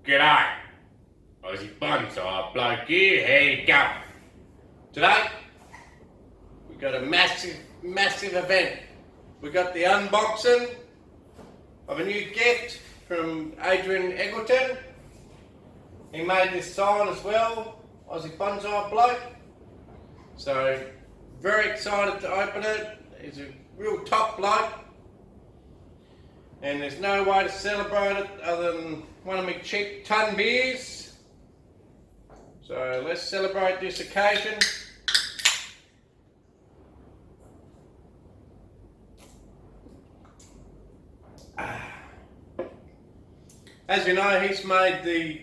G'day, Aussie Bonsai Bloke here, how you going? Today, we've got a massive event. We've got the unboxing of a new gift from Adrian. He made this sign as well, Aussie Bonsai Bloke. So, very excited to open it. He's a real top bloke. And there's no way to celebrate it other than one of my cheap ton beers. So let's celebrate this occasion. As you know, he's made the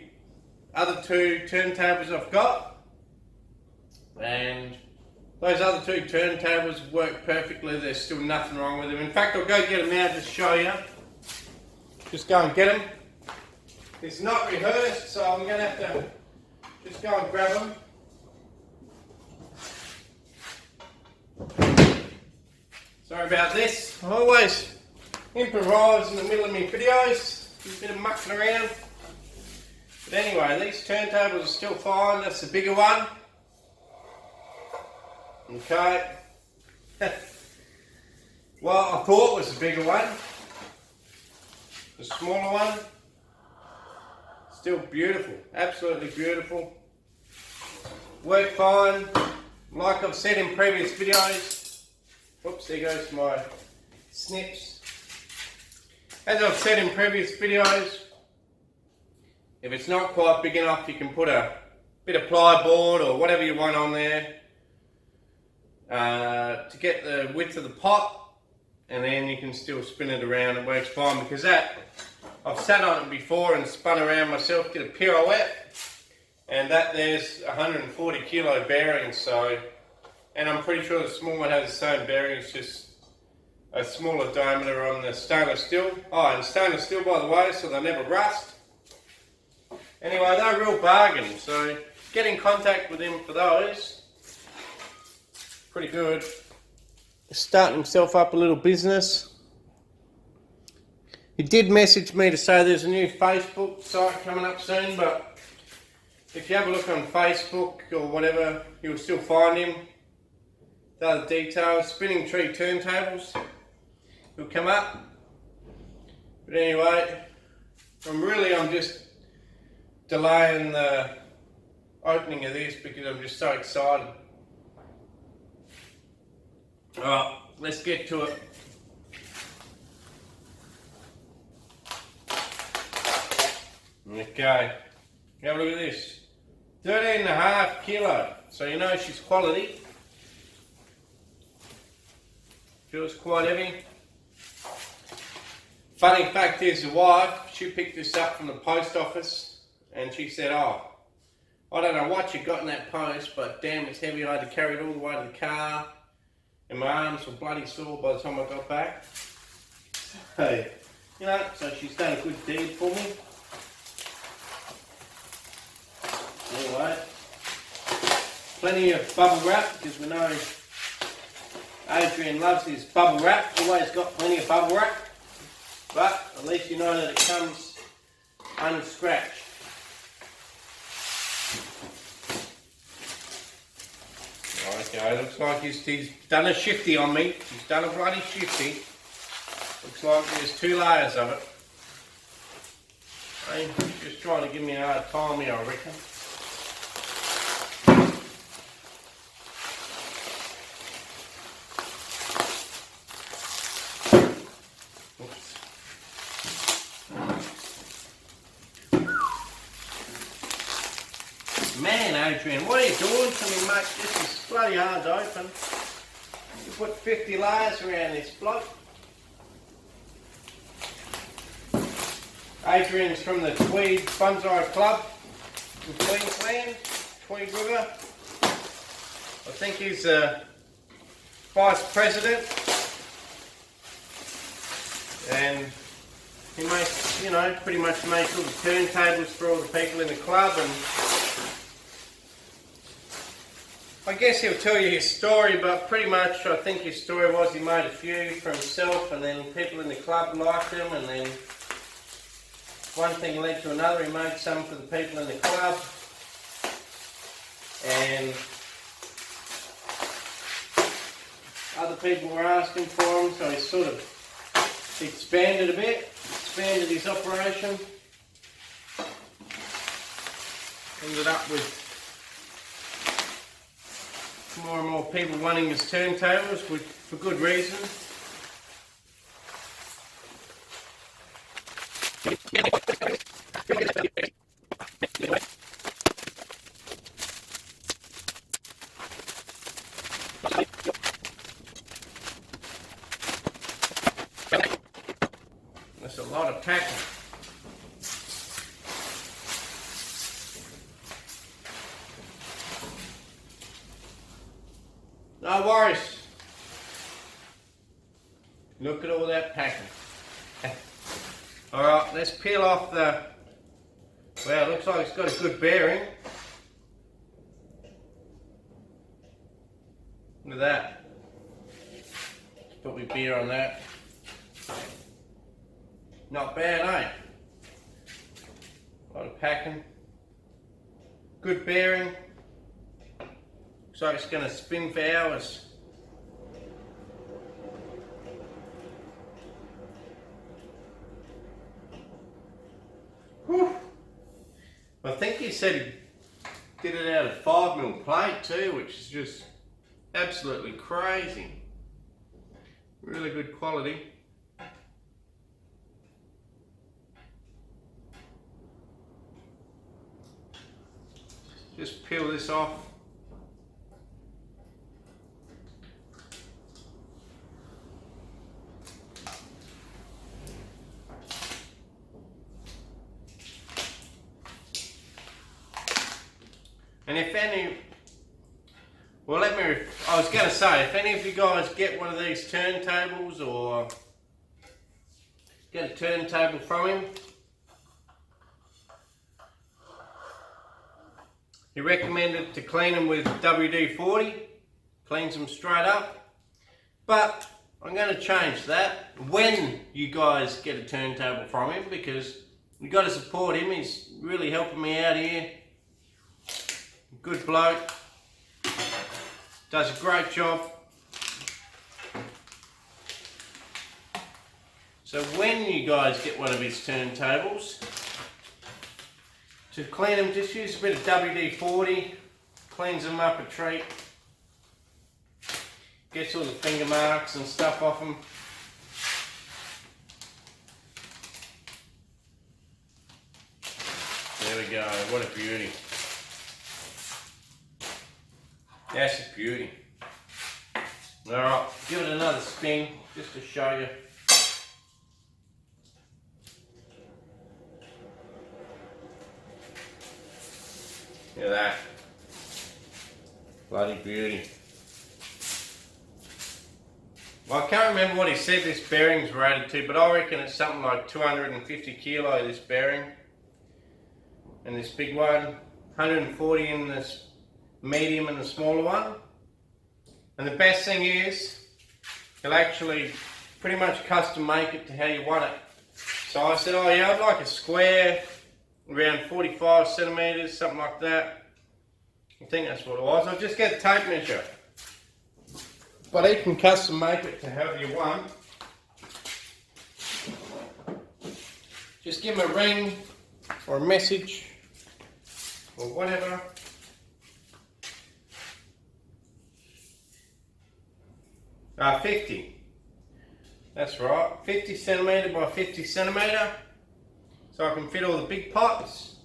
other two turntables I've got. And those other two turntables work perfectly. There's still nothing wrong with them. In fact, I'll go get them out to show you. Just go and get them. It's not rehearsed, so I'm going to have to just go and grab them. Sorry about this. I always improvise in the middle of my videos. A bit of mucking around. But anyway, these turntables are still fine. That's the bigger one. Okay. Well, I thought it was the bigger one. The smaller one, still beautiful, absolutely beautiful. Work fine, like I've said in previous videos. Whoops, there goes my snips. As I've said in previous videos, if it's not quite big enough, you can put a bit of plyboard or whatever you want on there to get the width of the pot. And then you can still spin it around. It works fine because I've sat on it before and spun around myself, did a pirouette, and there's 140 kilo bearings. So, and I'm pretty sure the small one has the same bearings, just a smaller diameter on the stainless steel. Oh, and stainless steel, by the way, so they never rust. Anyway, they're a real bargain. So get in contact with him for those. Pretty good. Starting himself up a little business. He did message me to say there's a new Facebook site coming up soon, but if you have a look on Facebook or whatever, you'll still find him. The other details, Spinning Tree Turntables, will come up. But anyway, I'm just delaying the opening of this because I'm just so excited. Alright, let's get to it. Okay, have a look at this. 13.5 kilo. So you know she's quality. Feels quite heavy. Funny fact is, the wife, she picked this up from the post office and she said, oh, I don't know what you got in that post, but damn, it's heavy. I had to carry it all the way to the car. And my arms were bloody sore by the time I got back. So, you know, so she's done a good deed for me. Anyway, plenty of bubble wrap because we know Adrian loves his bubble wrap. Always got plenty of bubble wrap. But at least you know that it comes unscratched. Okay, looks like he's done a shifty on me. He's done a bloody shifty. Looks like there's 2 layers of it. He's just trying to give me a hard time here, I reckon. Man, Adrian, what are you doing to me, mate? This is bloody hard to open. You put 50 layers around this bloke. Adrian's from the Tweed Bonsai Club in Queensland, Tweed River. I think he's the vice president. And he makes, you know, pretty much makes all the turntables for all the people in the club. And I guess he'll tell you his story, but pretty much I think his story was he made a few for himself and then people in the club liked them, and then one thing led to another. He made some for the people in the club, and other people were asking for them, so he sort of expanded a bit, expanded his operation. Ended up with more and more people wanting his turntables, for good reason. That's a lot of packing. No worries. Look at all that packing. Alright, let's peel off the... Well, it looks like it's got a good bearing. Look at that. Let's put my beer on that. Not bad, eh? A lot of packing. Good bearing. Looks like it's going to spin for hours. Whew. I think he said he did it out of 5mm plate too, which is just absolutely crazy. Really good quality. Just peel this off. And if any, well, I was going to say, if any of you guys get one of these turntables or get a turntable from him, he recommended to clean them with WD-40, cleans them straight up. But I'm going to change that when you guys get a turntable from him, because you've got to support him. He's really helping me out here. Good bloke, does a great job. So when you guys get one of his turntables, to clean them, just use a bit of WD-40, cleans them up a treat, gets all the finger marks and stuff off them. There we go, what a beauty. That's a beauty. Alright, give it another spin just to show you. Look at that. Bloody beauty. Well, I can't remember what he said this bearing's rated to, but I reckon it's something like 250 kilo, this bearing. And this big one, 140 in this medium and the smaller one. And the best thing is, you'll actually pretty much custom make it to how you want it. So I said, oh yeah, I'd like a square, around 45 centimetres, something like that. I think that's what it was. I'll just get a tape measure. But you can custom make it to however you want. Just give him a ring or a message or whatever. 50. That's right. 50 centimetre by 50 centimetre. So I can fit all the big pots.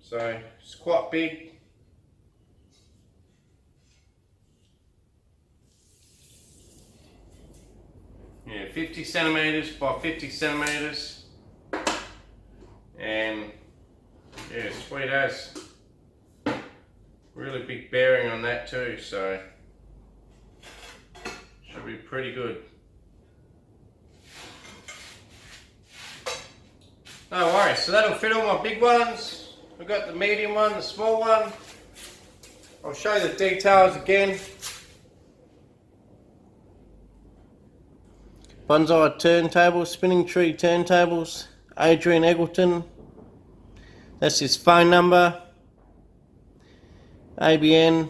So it's quite big. Yeah, 50 centimetres by 50 centimetres. And yeah, sweet as. Really big bearing on that too, so should be pretty good. No worries, so that'll fit all my big ones. I've got the medium one, the small one. I'll show you the details again. Bonsai turntables, spinning tree turntables, Adrian Eggleton. That's his phone number, ABN.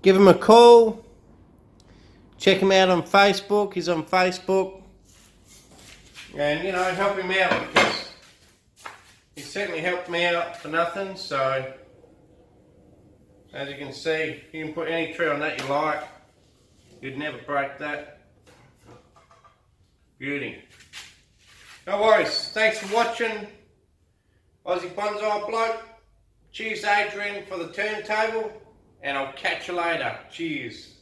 Give him a call. Check him out on Facebook. He's on Facebook. And, you know, help him out, because he certainly helped me out for nothing. So, as you can see, you can put any tree on that you like. You'd never break that. Beauty. No worries. Thanks for watching. Aussie Bonsai Bloke. Cheers, Adrian, for the turntable. And I'll catch you later. Cheers.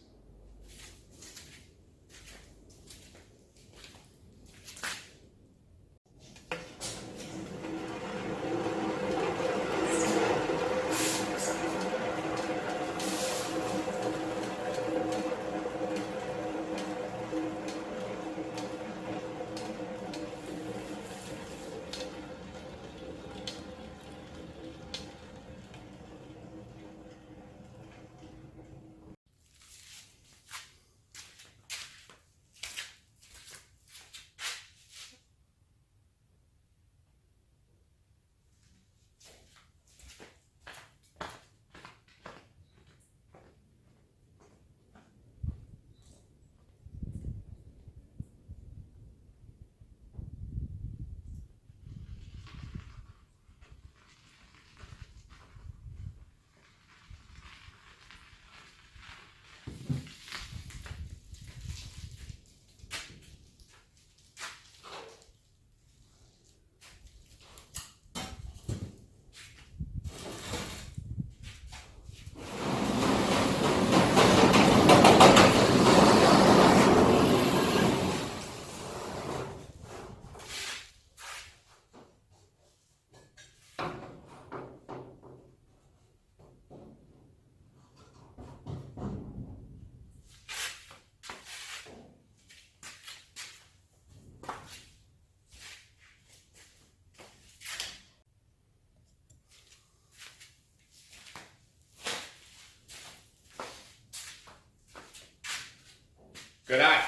G'day,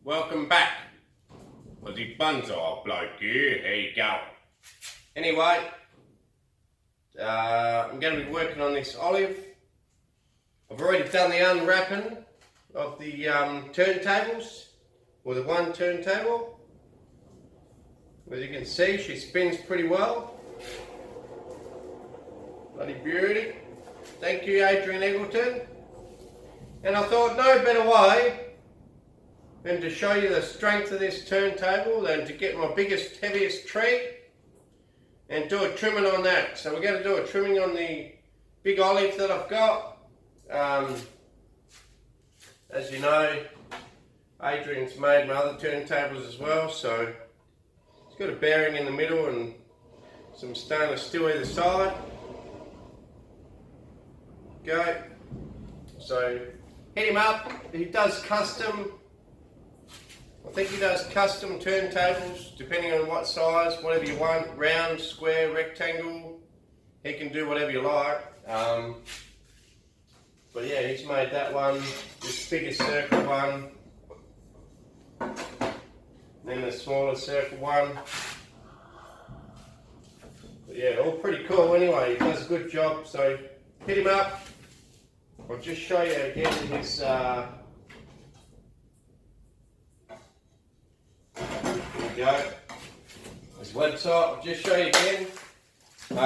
welcome back. Aussie Bonsai Bloke here, how you going? Anyway, I'm going to be working on this olive. I've already done the unwrapping of the turntables, or the one turntable. As you can see, she spins pretty well. Bloody beauty. Thank you, Adrian Eggleton. And I thought no better way than to show you the strength of this turntable than to get my biggest, heaviest tree and do a trimming on that. So we're going to do a trimming on the big olive that I've got. As you know, Adrian's made my other turntables as well, so it's got a bearing in the middle and some stainless steel either side. Go. So hit him up. He does custom. I think he does custom turntables depending on what size, whatever you want, round, square, rectangle. He can do whatever you like. But yeah, he's made that one, this bigger circle one, then the smaller circle one. But yeah, all pretty cool anyway. He does a good job, so hit him up. I'll just show you again his go. His website, I'll just show you again.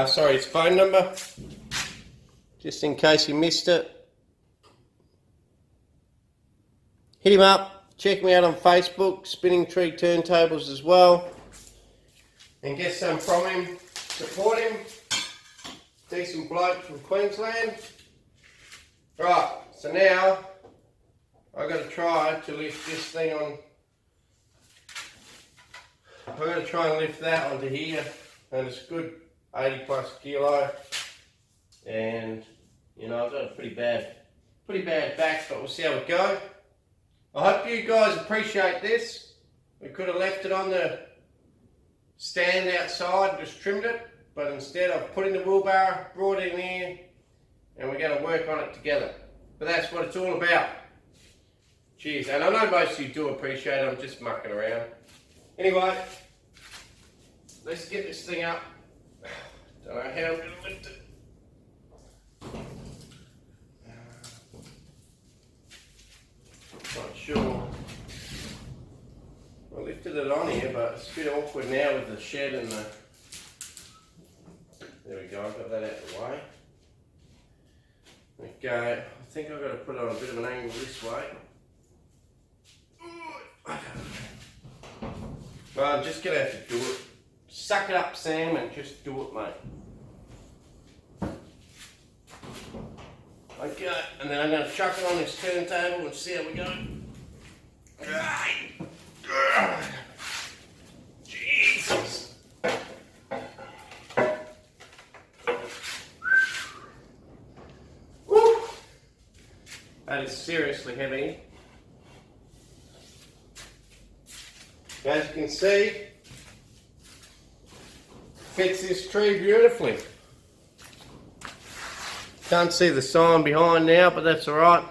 Sorry, his phone number, just in case you missed it. Hit him up, check me out on Facebook, Spinning Tree Turntables as well, and get some from him, support him. Decent bloke from Queensland. Right, so now I've got to try to lift this thing on. I'm going to try and lift that onto here, and it's good 80 plus kilo, and you know I've got a pretty bad back, but we'll see how we go. I hope you guys appreciate this. We could have left it on the stand outside and just trimmed it, but instead I've put in the wheelbarrow, brought it in here, and we're going to work on it together. But that's what it's all about. Cheers. And I know most of you do appreciate it, I'm just mucking around. Anyway, let's get this thing up. Don't know how I'm going to lift it. Not sure. I lifted it on here, but it's a bit awkward now with the shed and the... There we go, I've got that out of the way. Okay, I think I've got to put it on a bit of an angle this way. Well, I'm just going to have to do it. Suck it up, Sam, and just do it, mate. Okay, and then I'm going to chuck it on this turntable and see how we go. Jesus! Woo! That is seriously heavy. As you can see, fits this tree beautifully. Can't see the sign behind now, but that's alright.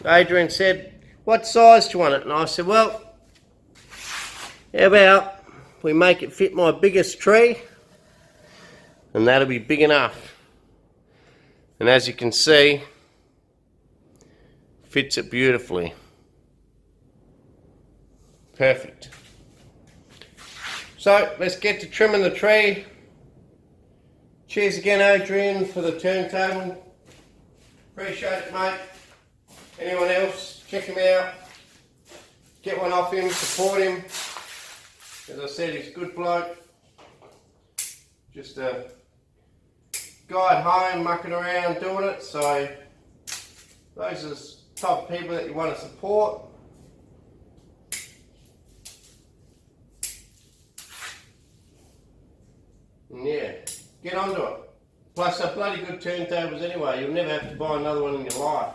Adrian said, what size do you want it? And I said, well, how about we make it fit my biggest tree, and that'll be big enough. And as you can see, fits it beautifully. Perfect. So let's get to trimming the tree. Cheers again, Adrian, for the turntable. Appreciate it, mate. Anyone else, check him out. Get one off him, support him. As I said, he's a good bloke. Just a guy at home mucking around doing it. So those are the type of people that you want to support. And yeah, get onto it. Plus they're bloody good turntables anyway. You'll never have to buy another one in your life.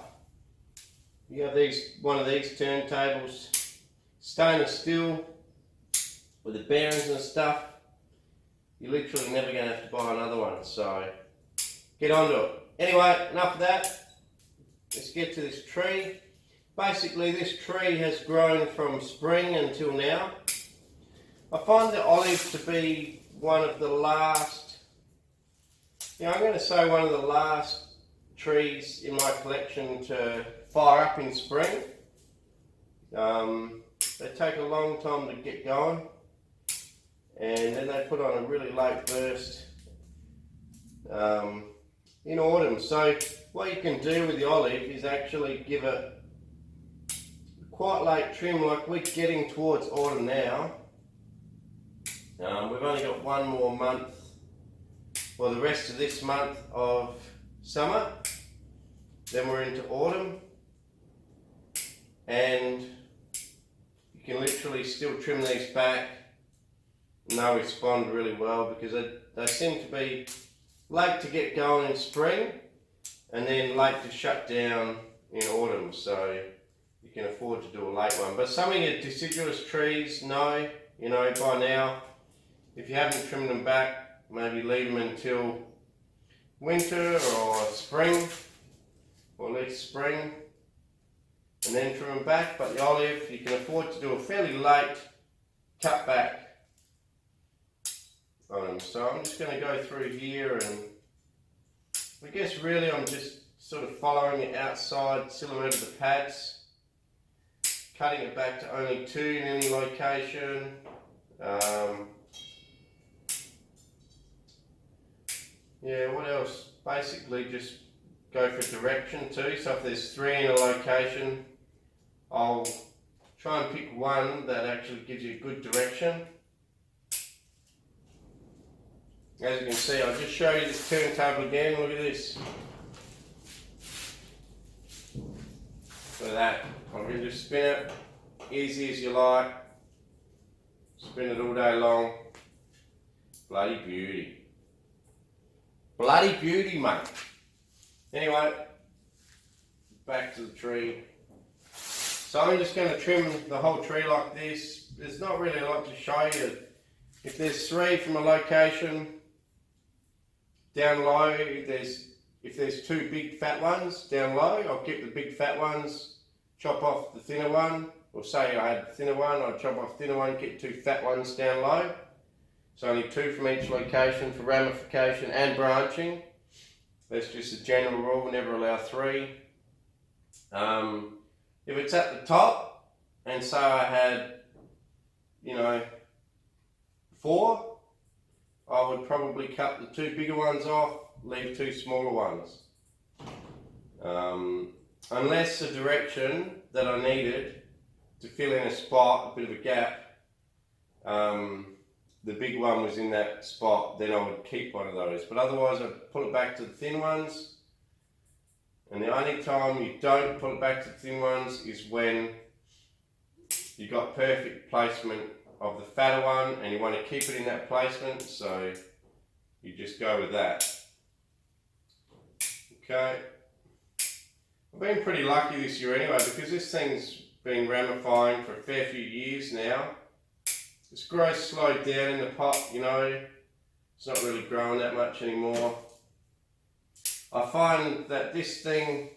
You have one of these turntables, stainless steel, with the bearings and stuff. You're literally never going to have to buy another one. So get onto it. Anyway, enough of that. Let's get to this tree. Basically, this tree has grown from spring until now. I find the olive to be one of the last, I'm going to say one of the last trees in my collection to fire up in spring. They take a long time to get going, and then they put on a really late burst in autumn. So what you can do with the olive is actually give it quite late trim, like we're getting towards autumn now. We've only got one more month, well, the rest of this month of summer, then we're into autumn, and you can literally still trim these back and they'll respond really well, because they seem to be late to get going in spring and then late to shut down in autumn, so you can afford to do a late one. But some of your deciduous trees know, by now, if you haven't trimmed them back, maybe leave them until winter or spring, or at least spring, and then trim them back. But the olive, you can afford to do a fairly late cut back on them. So I'm just going to go through here, and I guess really I'm just sort of following the outside silhouette of the pads, cutting it back to only 2 in any location. Yeah, what else? Basically just go for direction too. So if there's 3 in a location, I'll try and pick one that actually gives you a good direction. As you can see, I'll just show you this turntable again. Look at this. Look at that. I can just spin it easy as you like. Spin it all day long. Bloody beauty. Bloody beauty, mate. Anyway, back to the tree. So I'm just going to trim the whole tree like this. There's not really a lot to show you. If there's 3 from a location, down low, if there's 2 big fat ones down low, I'll keep the big fat ones, chop off the thinner one, or say I had the thinner one, I'd chop off the thinner one, get 2 fat ones down low. So only 2 from each location for ramification and branching. That's just a general rule, never allow 3. If it's at the top, and so I had, 4, I would probably cut the 2 bigger ones off, leave 2 smaller ones. Unless the direction that I needed to fill in a spot, a bit of a gap, the big one was in that spot, then I would keep one of those. But otherwise I'd pull it back to the thin ones. And the only time you don't pull it back to the thin ones is when you got perfect placement of the fatter one and you want to keep it in that placement, so you just go with that. Okay. I've been pretty lucky this year anyway, because this thing's been ramifying for a fair few years now. Its growth slowed down in the pot, it's not really growing that much anymore. I find that this thing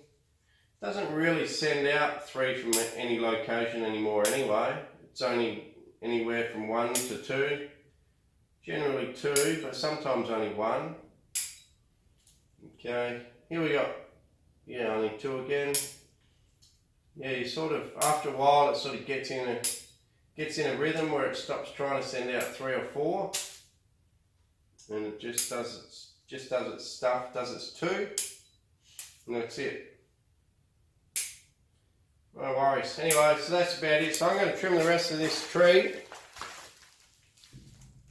doesn't really send out 3 from any location anymore anyway. It's only anywhere from 1 to 2. Generally 2, but sometimes only 1. Okay, here we go. Yeah, only 2 again. Yeah, you sort of, after a while it sort of gets in a rhythm where it stops trying to send out 3 or 4. And it just does its stuff, does its 2. And that's it. No worries. Anyway, so that's about it. So I'm going to trim the rest of this tree.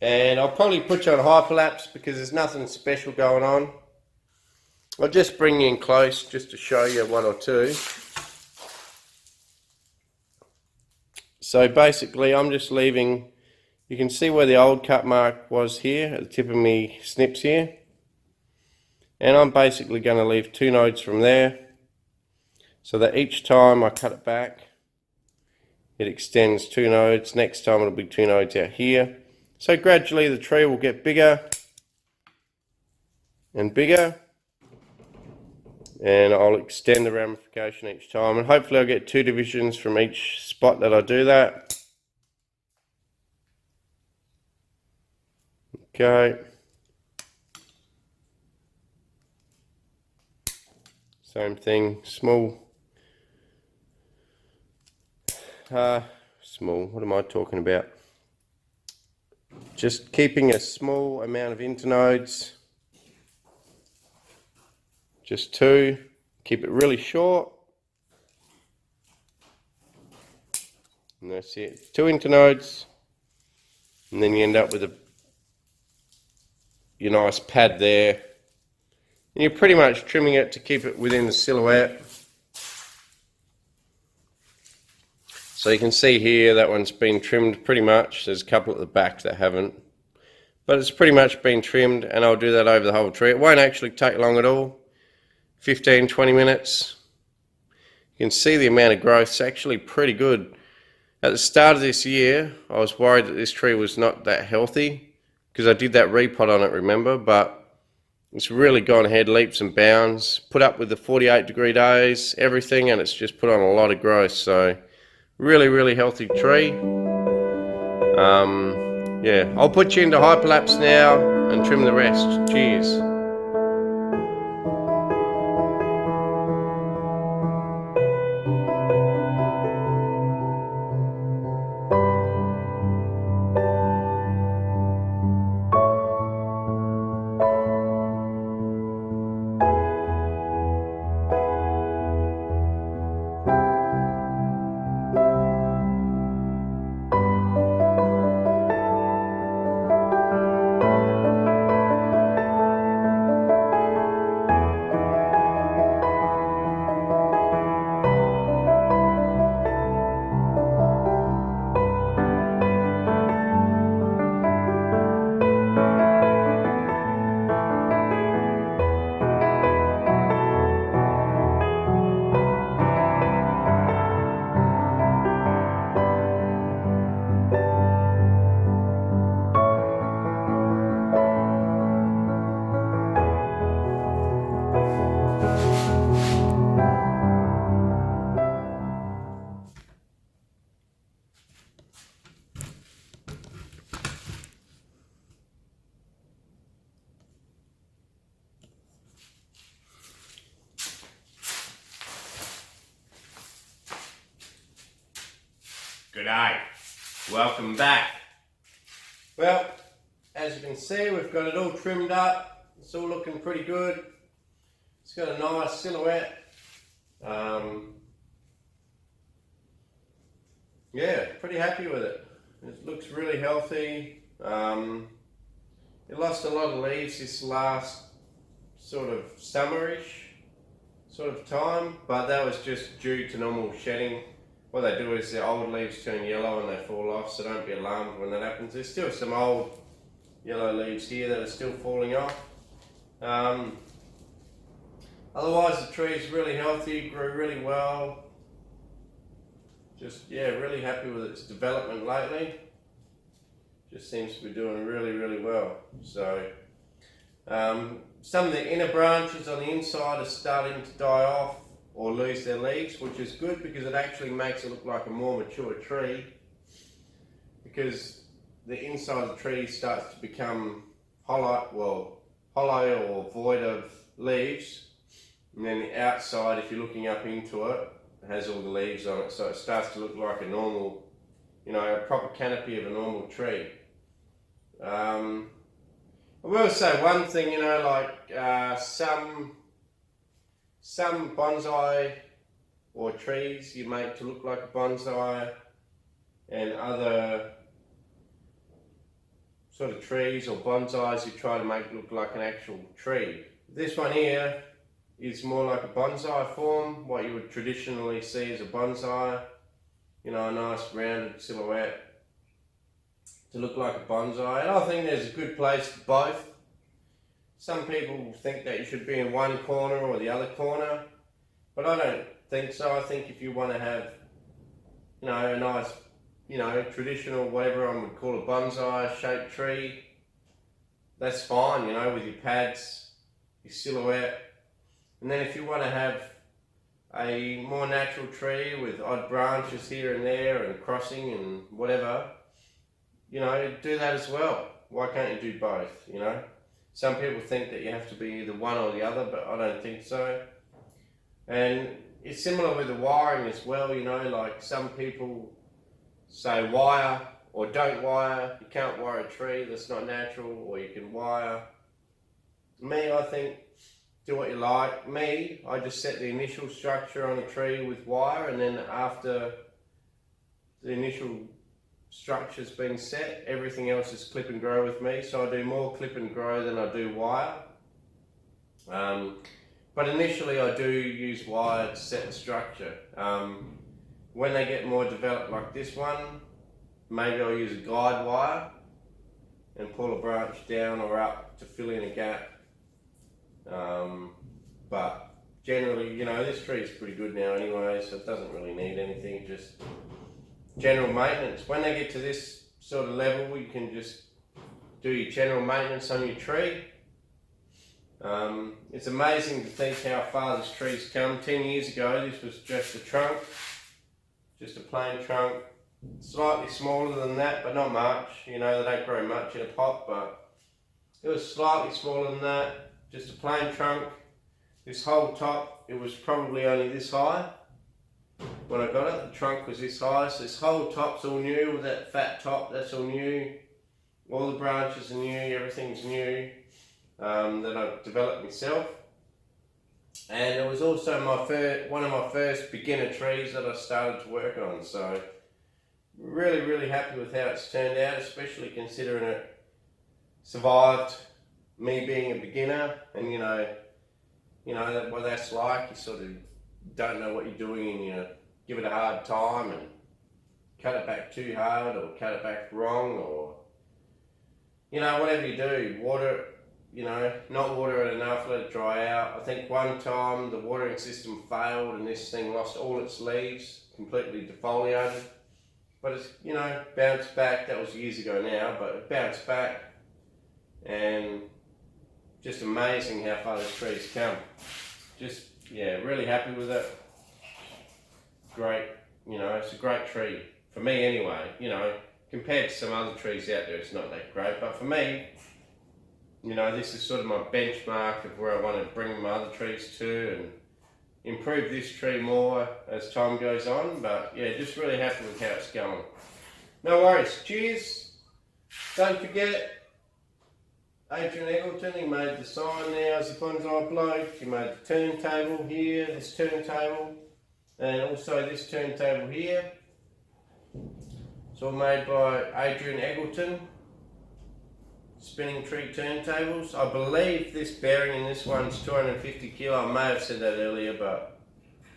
And I'll probably put you on hyperlapse because there's nothing special going on. I'll just bring you in close just to show you 1 or 2. So basically I'm just leaving, you can see where the old cut mark was here at the tip of my snips here. And I'm basically going to leave 2 nodes from there, so that each time I cut it back, it extends 2 nodes. Next time it'll be 2 nodes out here. So gradually the tree will get bigger and bigger, and I'll extend the ramification each time, and hopefully I'll get 2 divisions from each spot that I do that. Okay. Same thing, small, what am I talking about? Just keeping a small amount of internodes, just 2, keep it really short, and that's it, 2 internodes, and then you end up with your nice pad there. And you're pretty much trimming it to keep it within the silhouette. So you can see here that one's been trimmed pretty much. There's a couple at the back that haven't. But it's pretty much been trimmed, and I'll do that over the whole tree. It won't actually take long at all. 15-20 minutes. You can see the amount of growth. It's actually pretty good. At the start of this year, I was worried that this tree was not that healthy because I did that repot on it, remember? But it's really gone ahead leaps and bounds, put up with the 48-degree days, everything, and it's just put on a lot of growth. So really, really healthy tree. Yeah, I'll put you into hyperlapse now and trim the rest. Cheers. G'day, welcome back. Well, as you can see, we've got it all trimmed up. It's all looking pretty good. It's got a nice silhouette. Yeah, pretty happy with it. It looks really healthy. It lost a lot of leaves this last sort of summerish sort of time, but that was just due to normal shedding. What they do is the old leaves turn yellow and they fall off, so don't be alarmed when that happens. There's still some old yellow leaves here that are still falling off. Otherwise the tree is really healthy, grew really well. Just, yeah, really happy with its development lately. Just seems to be doing really well. So, some of the inner branches on the inside are starting to die off or lose their leaves, which is good because it actually makes it look like a more mature tree, because the inside of the tree starts to become hollow or void of leaves, and then the outside, if you're looking up into it, has all the leaves on it, so it starts to look like a normal, a proper canopy of a normal tree. I will say one thing, some bonsai or trees you make to look like a bonsai, and other sort of trees or bonsais you try to make look like an actual tree. This one here is more like a bonsai form, what you would traditionally see as a bonsai, a nice rounded silhouette to look like a bonsai. And I think there's a good place for both. Some people think that you should be in one corner or the other corner, but I don't think so. I think if you want to have, a nice, traditional, whatever I would call a bonsai shaped tree, that's fine, with your pads, your silhouette. And then if you want to have a more natural tree with odd branches here and there and crossing and whatever, do that as well. Why can't you do both, Some people think that you have to be either one or the other, but I don't think so. And it's similar with the wiring as well, like some people say wire or don't wire. You can't wire a tree that's not natural, or you can wire. Me, I think, do what you like. Me, I just set the initial structure on a tree with wire, and then after the initial structure's been set, everything else is clip and grow with me. So I do more clip and grow than I do wire. But initially I do use wire to set the structure. When they get more developed like this one, maybe I'll use a guide wire and pull a branch down or up to fill in a gap. But generally, this tree is pretty good now anyway, so it doesn't really need anything, just general maintenance. When they get to this sort of level, you can just do your general maintenance on your tree. It's amazing to think how far this tree's come. 10 years ago, this was just a trunk, just a plain trunk, slightly smaller than that, but not much. They don't grow much in a pot, but it was slightly smaller than that, just a plain trunk. This whole top, it was probably only this high. When I got it, the trunk was this high, so this whole top's all new, with that fat top, that's all new. All the branches are new, everything's new, that I've developed myself. And it was also one of my first beginner trees that I started to work on, so really happy with how it's turned out, especially considering it survived me being a beginner. And what that's like, you sort of don't know what you're doing, and give it a hard time and cut it back too hard or cut it back wrong, or whatever you do, water it, not water it enough, let it dry out. I think one time the watering system failed and this thing lost all its leaves, completely defoliated, but it's bounced back. That was years ago now, but it bounced back, and just amazing how far this tree's come. Just, yeah, really happy with it. Great, it's a great tree. For me anyway, compared to some other trees out there, it's not that great. But for me, this is sort of my benchmark of where I want to bring my other trees to. And improve this tree more as time goes on, but yeah, just really happy with how it's going. No worries, cheers. Don't forget, Adrian Eggleton, he made the sign there, Aussie Bonsai Bloke. He made the turntable here, this turntable, and also this turntable here. It's all made by Adrian Eggleton. Spinning tree turntables. I believe this bearing in this one's 250 kilo. I may have said that earlier, but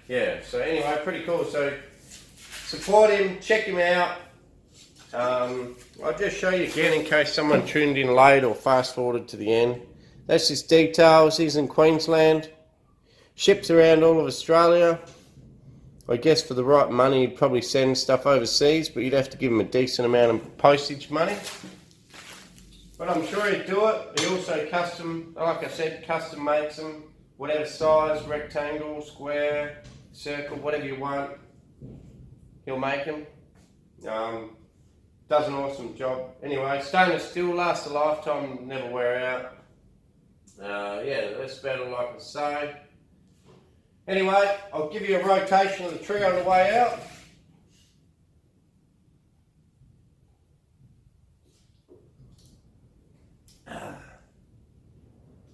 yeah. So anyway, pretty cool. So support him, check him out. I'll just show you again in case someone tuned in late or fast forwarded to the end. That's his details. He's in Queensland. Ships around all of Australia. I guess for the right money you'd probably send stuff overseas, but you'd have to give him a decent amount of postage money. But I'm sure he'd do it. He also like I said, custom makes them. Whatever size, rectangle, square, circle, whatever you want, he'll make them. Does an awesome job. Anyway, stainless steel, lasts a lifetime, never wear out. Yeah, that's about all I can say. Anyway, I'll give you a rotation of the tree on the way out.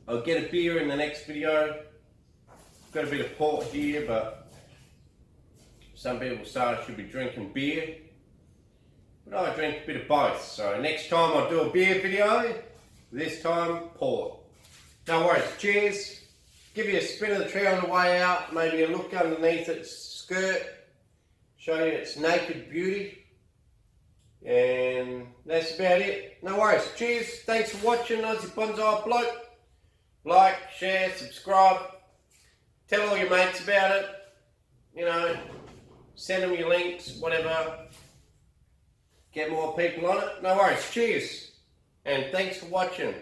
I'll get a beer in the next video. Got a bit of port here, but some people say I should be drinking beer. But I drink a bit of both, so next time I'll do a beer video, this time port. No worries, cheers. Give you a spin of the tree on the way out, maybe a look underneath its skirt, show you its naked beauty, and that's about it. No worries, cheers. Thanks for watching Aussie Bonsai Bloke. Like, share, subscribe, tell all your mates about it, you know, send them your links, whatever. Get more people on it. No worries. Cheers. And thanks for watching.